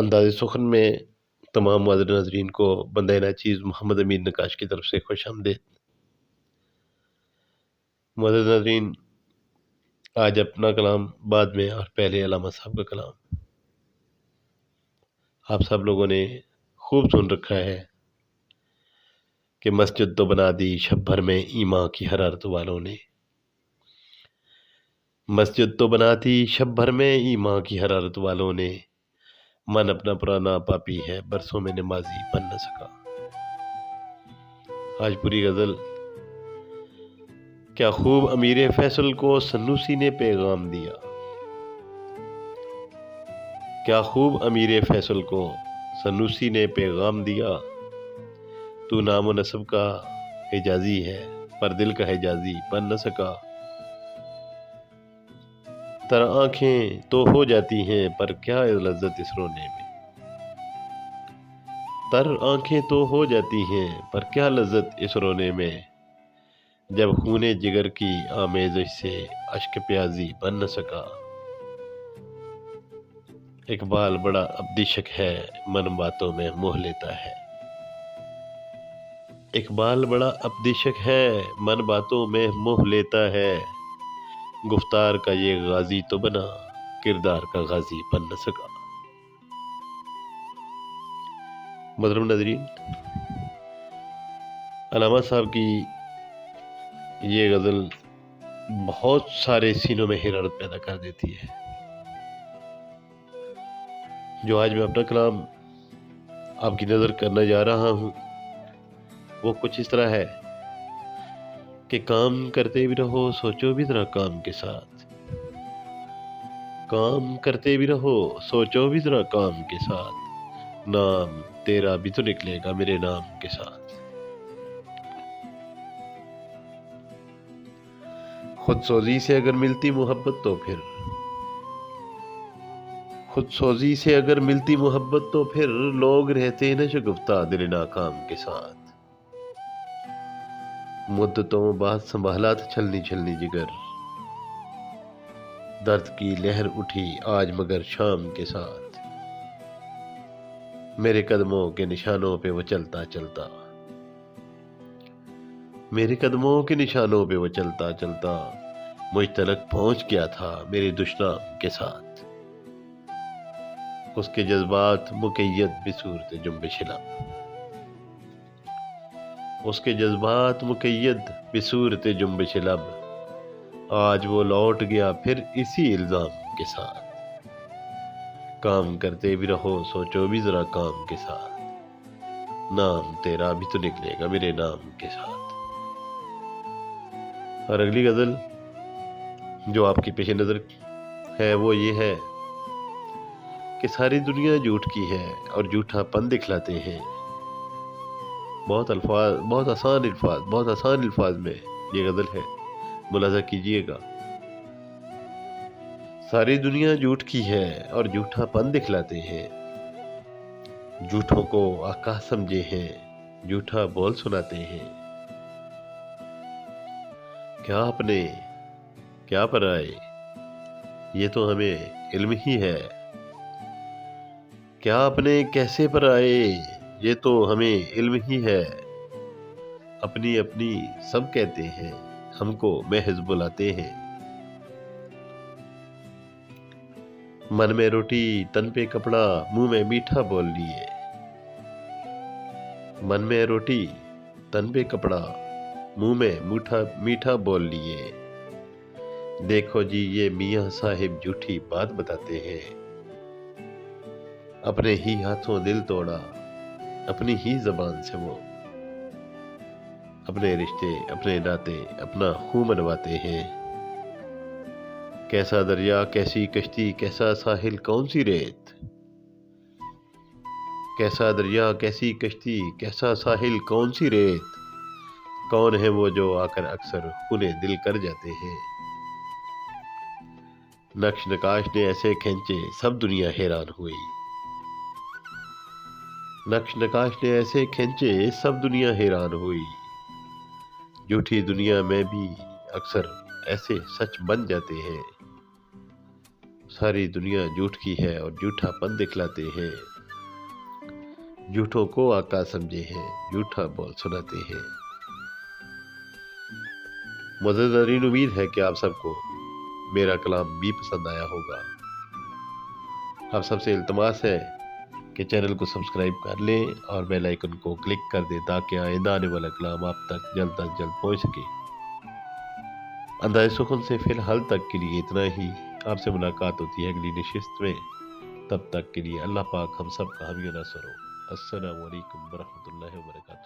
انداز سخن میں تمام معزز ناظرین کو بندہ ناچیز محمد امین نقاش کی طرف سے خوش آمدید۔ معزز ناظرین، آج اپنا کلام بعد میں اور پہلے علامہ صاحب کا کلام آپ سب لوگوں نے خوب سن رکھا ہے کہ مسجد تو بنا دی شب بھر میں ایمان کی حرارت والوں نے، مسجد تو بناتی شب بھر میں ایمان کی حرارت والوں نے، من اپنا پرانا پاپی ہے برسوں میں نمازی بن نہ سکا۔ آج پوری غزل کیا خوب امیر فیصل کو سنوسی نے پیغام دیا، کیا خوب امیر فیصل کو سنوسی نے پیغام دیا، تو نام و نسب کا حجازی ہے پر دل کا حجازی بن نہ سکا۔ تر آنکھیں تو ہو جاتی ہیں پر کیا لذت اس رونے میں، تر آنکھیں تو ہو جاتی ہیں پر کیا لذت اس رونے میں، جب خون جگر کی آمیزش سے اشک پیازی بن نہ سکا۔ اقبال بڑا ابدیشک ہے من باتوں میں موہ لیتا ہے، اقبال بڑا ابدیشک ہے من باتوں میں موہ لیتا ہے، گفتار کا یہ غازی تو بنا کردار کا غازی بن نہ سکا۔ محترم ناظرین، علامہ صاحب کی یہ غزل بہت سارے سینوں میں حرارت پیدا کر دیتی ہے۔ جو آج میں اپنا کلام آپ کی نظر کرنا جا رہا ہوں وہ کچھ اس طرح ہے کہ کام کرتے بھی رہو سوچو بھی ذرا کام کے ساتھ، کام کرتے بھی رہو سوچو بھی ذرا کام کے ساتھ، نام تیرا بھی تو نکلے گا میرے نام کے ساتھ۔ خود سوزی سے اگر ملتی محبت تو پھر، خود سوزی سے اگر ملتی محبت تو پھر لوگ رہتے نہ شگفتہ دل ناکام کے ساتھ، مدتوں بعد سنبھالا تھا چھلنی چھلنی جگر، درد کی لہر اٹھی آج مگر شام کے ساتھ، میرے قدموں کے نشانوں پہ وہ چلتا چلتا، میرے قدموں کے نشانوں پہ وہ چلتا چلتا مجھ تلک پہنچ گیا تھا میرے دشنام کے ساتھ، اس کے جذبات مقید بصورت جنبش لب، اس کے جذبات مقید بصورت جنبش لب، آج وہ لوٹ گیا پھر اسی الزام کے ساتھ، کام کرتے بھی رہو سوچو بھی ذرا کام کے ساتھ، نام تیرا بھی تو نکلے گا میرے نام کے ساتھ۔ اور اگلی غزل جو آپ کی پیش نظر ہے وہ یہ ہے کہ ساری دنیا جھوٹ کی ہے اور جھوٹا پن دکھلاتے ہیں، بہت آسان الفاظ میں یہ غزل ہے، ملاحظہ کیجئے گا۔ ساری دنیا جھوٹ کی ہے اور جھوٹا پن دکھلاتے ہیں، جھوٹوں کو آقا سمجھے ہیں جھوٹا بول سناتے ہیں، کیا اپنے کیا پرائے یہ تو ہمیں علم ہی ہے، کیا اپنے کیسے پرائے یہ تو ہمیں علم ہی ہے، اپنی اپنی سب کہتے ہیں ہم کو محض بلاتے ہیں، من میں روٹی تن پہ کپڑا منہ میں میٹھا بول لیے، من میں روٹی تن پہ کپڑا منہ میں میٹھا بول لیے، دیکھو جی یہ میاں صاحب جھوٹی بات بتاتے ہیں، اپنے ہی ہاتھوں دل توڑا اپنی ہی زبان سے وہ، اپنے رشتے اپنے ناطے اپنا خون منواتے ہیں، کیسا دریا کیسی کشتی کیسا ساحل کون سی ریت، کیسا دریا کیسی کشتی کیسا ساحل کون سی ریت، کون ہے وہ جو آ کر اکثر خون دل کر جاتے ہیں، نقش نقاش نے ایسے کھینچے سب دنیا حیران ہوئی، نقش نقاش نے ایسے کھینچے سب دنیا حیران ہوئی، جھوٹی دنیا میں بھی اکثر ایسے سچ بن جاتے ہیں، ساری دنیا جھوٹ کی ہے اور جھوٹا پن دکھلاتے ہیں، جھوٹوں کو آقا سمجھے ہیں، جھوٹا بول سناتے ہیں۔ مزیدارین، امید ہے کہ آپ سب کو میرا کلام بھی پسند آیا ہوگا۔ آپ سب سے التماس ہے کہ چینل کو سبسکرائب کر لیں اور بیل آئیکن کو کلک کر دیں تاکہ آئندہ آنے والا کلام آپ تک جلد از جلد پہنچ سکے۔ انداز سخن سے فی الحال تک کے لیے اتنا ہی۔ آپ سے ملاقات ہوتی ہے اگلی نشست میں، تب تک کے لیے اللہ پاک ہم سب کا حامی و ناصر ہو۔ السلام علیکم ورحمۃ اللہ وبرکاتہ۔